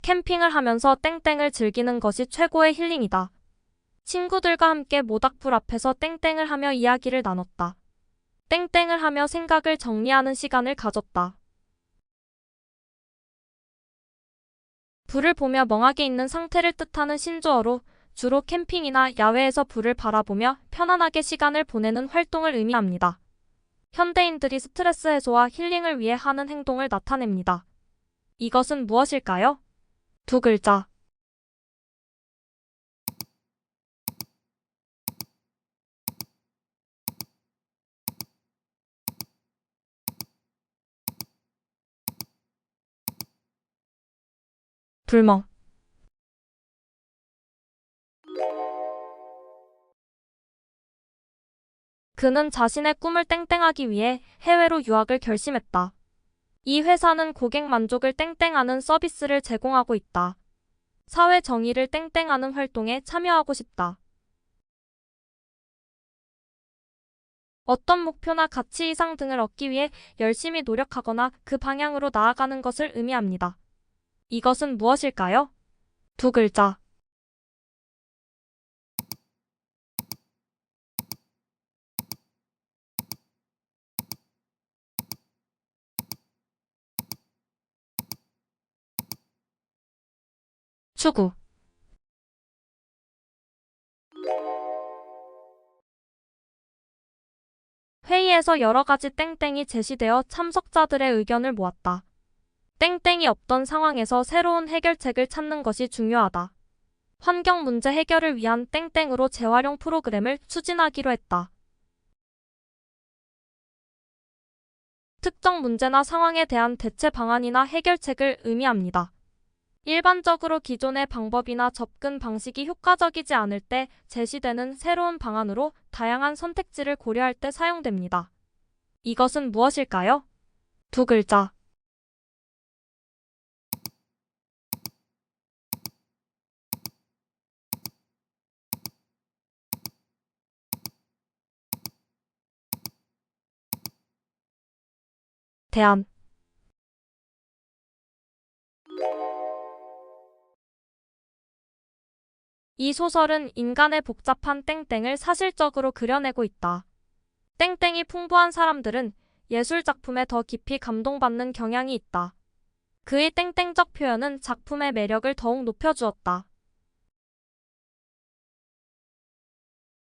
캠핑을 하면서 땡땡을 즐기는 것이 최고의 힐링이다. 친구들과 함께 모닥불 앞에서 땡땡을 하며 이야기를 나눴다. 땡땡을 하며 생각을 정리하는 시간을 가졌다. 불을 보며 멍하게 있는 상태를 뜻하는 신조어로 주로 캠핑이나 야외에서 불을 바라보며 편안하게 시간을 보내는 활동을 의미합니다. 현대인들이 스트레스 해소와 힐링을 위해 하는 행동을 나타냅니다. 이것은 무엇일까요? 두 글자. 불멍. 그는 자신의 꿈을 땡땡하기 위해 해외로 유학을 결심했다. 이 회사는 고객 만족을 땡땡하는 서비스를 제공하고 있다. 사회 정의를 땡땡하는 활동에 참여하고 싶다. 어떤 목표나 가치 이상 등을 얻기 위해 열심히 노력하거나 그 방향으로 나아가는 것을 의미합니다. 이것은 무엇일까요? 두 글자. 추구. 회의에서 여러 가지 땡땡이 제시되어 참석자들의 의견을 모았다. 땡땡이 없던 상황에서 새로운 해결책을 찾는 것이 중요하다. 환경 문제 해결을 위한 땡땡으로 재활용 프로그램을 추진하기로 했다. 특정 문제나 상황에 대한 대체 방안이나 해결책을 의미합니다. 일반적으로 기존의 방법이나 접근 방식이 효과적이지 않을 때 제시되는 새로운 방안으로 다양한 선택지를 고려할 때 사용됩니다. 이것은 무엇일까요? 두 글자. 대안. 이 소설은 인간의 복잡한 땡땡을 사실적으로 그려내고 있다. 땡땡이 풍부한 사람들은 예술 작품에 더 깊이 감동받는 경향이 있다. 그의 땡땡적 표현은 작품의 매력을 더욱 높여주었다.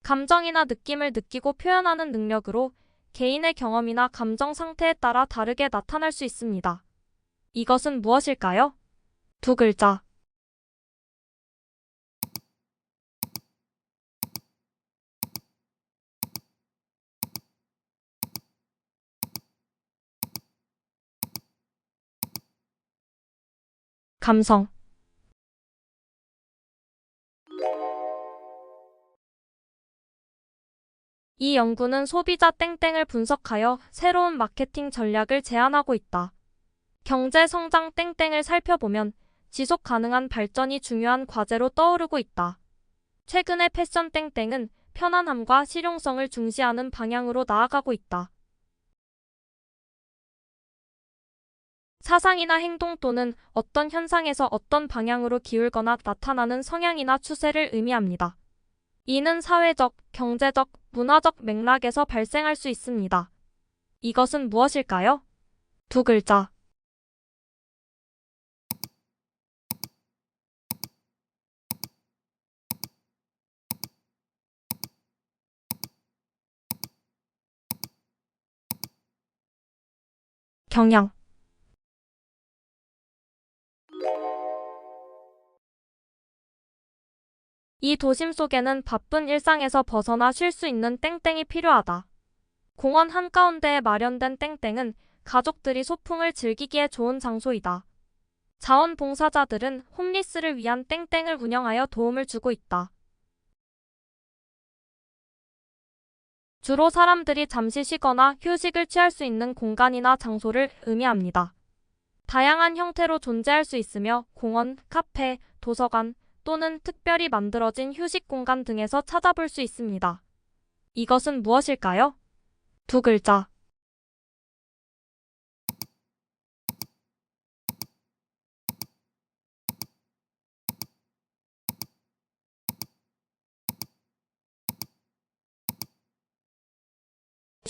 감정이나 느낌을 느끼고 표현하는 능력으로 개인의 경험이나 감정 상태에 따라 다르게 나타날 수 있습니다. 이것은 무엇일까요? 두 글자. 감성. 이 연구는 소비자 땡땡을 분석하여 새로운 마케팅 전략을 제안하고 있다. 경제 성장 땡땡을 살펴보면 지속 가능한 발전이 중요한 과제로 떠오르고 있다. 최근의 패션 땡땡은 편안함과 실용성을 중시하는 방향으로 나아가고 있다. 사상이나 행동 또는 어떤 현상에서 어떤 방향으로 기울거나 나타나는 성향이나 추세를 의미합니다. 이는 사회적, 경제적, 문화적 맥락에서 발생할 수 있습니다. 이것은 무엇일까요? 두 글자. 경향. 이 도심 속에는 바쁜 일상에서 벗어나 쉴 수 있는 땡땡이 필요하다. 공원 한가운데에 마련된 땡땡은 가족들이 소풍을 즐기기에 좋은 장소이다. 자원봉사자들은 홈리스를 위한 땡땡을 운영하여 도움을 주고 있다. 주로 사람들이 잠시 쉬거나 휴식을 취할 수 있는 공간이나 장소를 의미합니다. 다양한 형태로 존재할 수 있으며 공원, 카페, 도서관 또는 특별히 만들어진 휴식 공간 등에서 찾아볼 수 있습니다. 이것은 무엇일까요? 두 글자.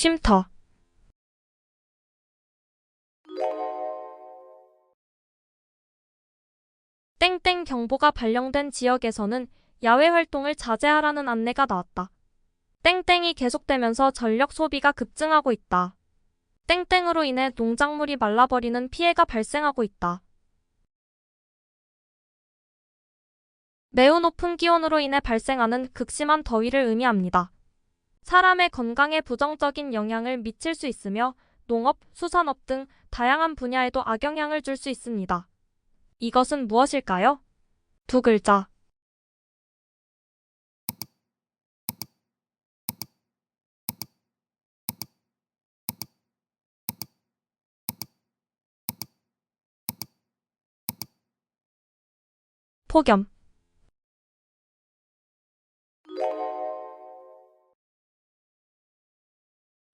쉼터. 땡땡 경보가 발령된 지역에서는 야외 활동을 자제하라는 안내가 나왔다. 땡땡이 계속되면서 전력 소비가 급증하고 있다. 땡땡으로 인해 농작물이 말라버리는 피해가 발생하고 있다. 매우 높은 기온으로 인해 발생하는 극심한 더위를 의미합니다. 사람의 건강에 부정적인 영향을 미칠 수 있으며 농업, 수산업 등 다양한 분야에도 악영향을 줄 수 있습니다. 이것은 무엇일까요? 두 글자. 폭염.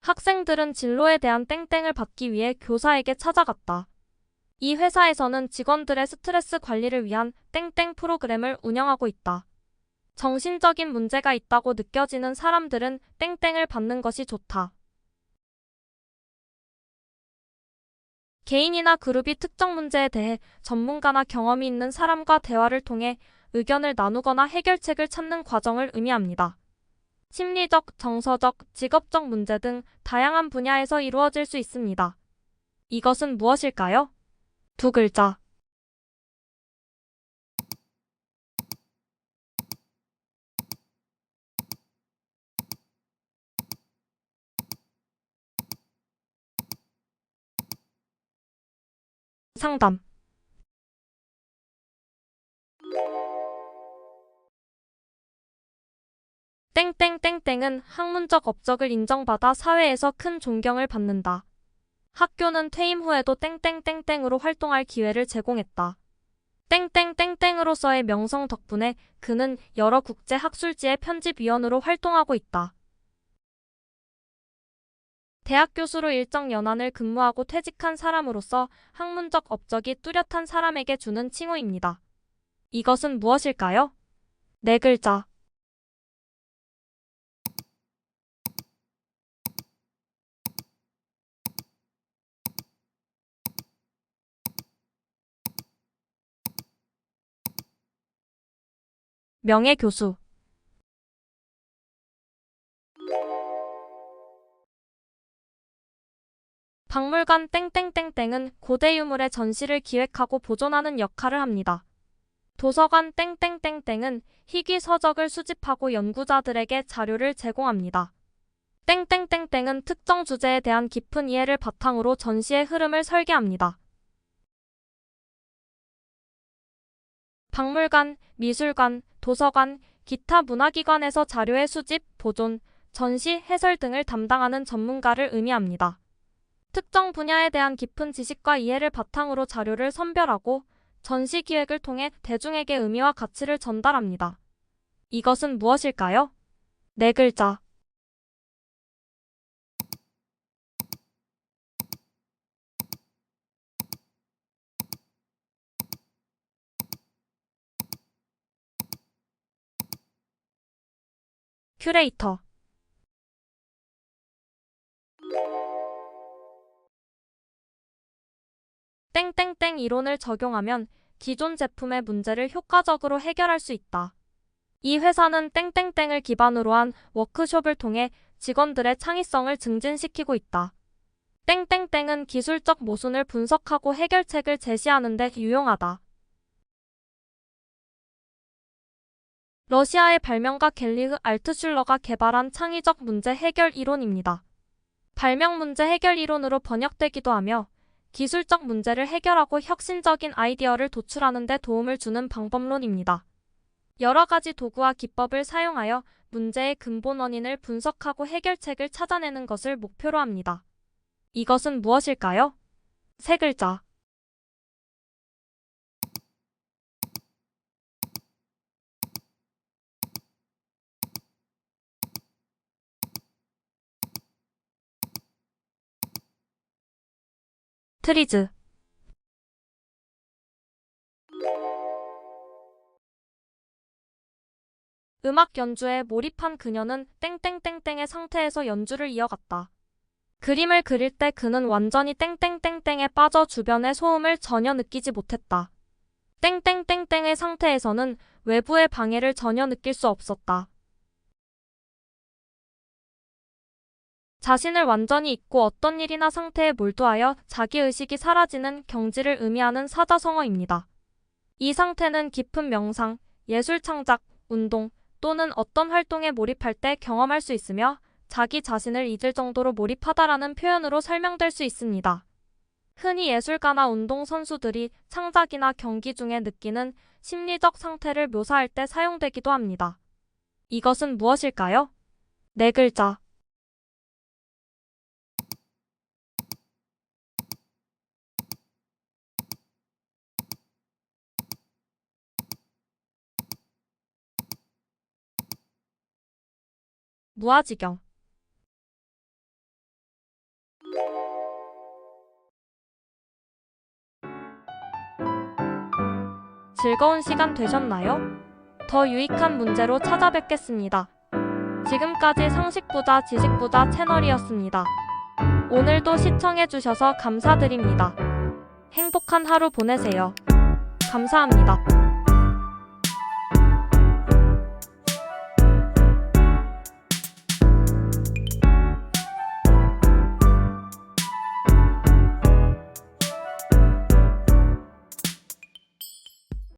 학생들은 진로에 대한 땡땡을 받기 위해 교사에게 찾아갔다. 이 회사에서는 직원들의 스트레스 관리를 위한 땡땡 프로그램을 운영하고 있다. 정신적인 문제가 있다고 느껴지는 사람들은 땡땡을 받는 것이 좋다. 개인이나 그룹이 특정 문제에 대해 전문가나 경험이 있는 사람과 대화를 통해 의견을 나누거나 해결책을 찾는 과정을 의미합니다. 심리적, 정서적, 직업적 문제 등 다양한 분야에서 이루어질 수 있습니다. 이것은 무엇일까요? 두 글자. 상담. 땡땡땡땡은 학문적 업적을 인정받아 사회에서 큰 존경을 받는다. 학교는 퇴임 후에도 땡땡땡땡으로 활동할 기회를 제공했다. 땡땡땡땡으로서의 명성 덕분에 그는 여러 국제 학술지의 편집위원으로 활동하고 있다. 대학 교수로 일정 연한을 근무하고 퇴직한 사람으로서 학문적 업적이 뚜렷한 사람에게 주는 칭호입니다. 이것은 무엇일까요? 네 글자. 명예교수. 박물관 땡땡땡땡은 고대 유물의 전시를 기획하고 보존하는 역할을 합니다. 도서관 땡땡땡땡은 희귀 서적을 수집하고 연구자들에게 자료를 제공합니다. 땡땡땡땡은 특정 주제에 대한 깊은 이해를 바탕으로 전시의 흐름을 설계합니다. 박물관, 미술관, 도서관, 기타 문화기관에서 자료의 수집, 보존, 전시, 해설 등을 담당하는 전문가를 의미합니다. 특정 분야에 대한 깊은 지식과 이해를 바탕으로 자료를 선별하고 전시 기획을 통해 대중에게 의미와 가치를 전달합니다. 이것은 무엇일까요? 네 글자. 큐레이터. 땡땡땡 이론을 적용하면 기존 제품의 문제를 효과적으로 해결할 수 있다. 이 회사는 땡땡땡을 기반으로 한 워크숍을 통해 직원들의 창의성을 증진시키고 있다. 땡땡땡은 기술적 모순을 분석하고 해결책을 제시하는 데 유용하다. 러시아의 발명가 겔리흐 알트슐러가 개발한 창의적 문제 해결 이론입니다. 발명 문제 해결 이론으로 번역되기도 하며 기술적 문제를 해결하고 혁신적인 아이디어를 도출하는 데 도움을 주는 방법론입니다. 여러 가지 도구와 기법을 사용하여 문제의 근본 원인을 분석하고 해결책을 찾아내는 것을 목표로 합니다. 이것은 무엇일까요? 세 글자. 트리즈. 음악 연주에 몰입한 그녀는 땡땡땡땡의 상태에서 연주를 이어갔다. 그림을 그릴 때 그는 완전히 땡땡땡땡에 빠져 주변의 소음을 전혀 느끼지 못했다. 땡땡땡땡의 상태에서는 외부의 방해를 전혀 느낄 수 없었다. 자신을 완전히 잊고 어떤 일이나 상태에 몰두하여 자기의식이 사라지는 경지를 의미하는 사자성어입니다. 이 상태는 깊은 명상, 예술 창작, 운동 또는 어떤 활동에 몰입할 때 경험할 수 있으며 자기 자신을 잊을 정도로 몰입하다라는 표현으로 설명될 수 있습니다. 흔히 예술가나 운동선수들이 창작이나 경기 중에 느끼는 심리적 상태를 묘사할 때 사용되기도 합니다. 이것은 무엇일까요? 네 글자. 무아지경. 즐거운 시간 되셨나요? 더 유익한 문제로 찾아뵙겠습니다. 지금까지 상식부자 지식부자 채널이었습니다. 오늘도 시청해주셔서 감사드립니다. 행복한 하루 보내세요. 감사합니다.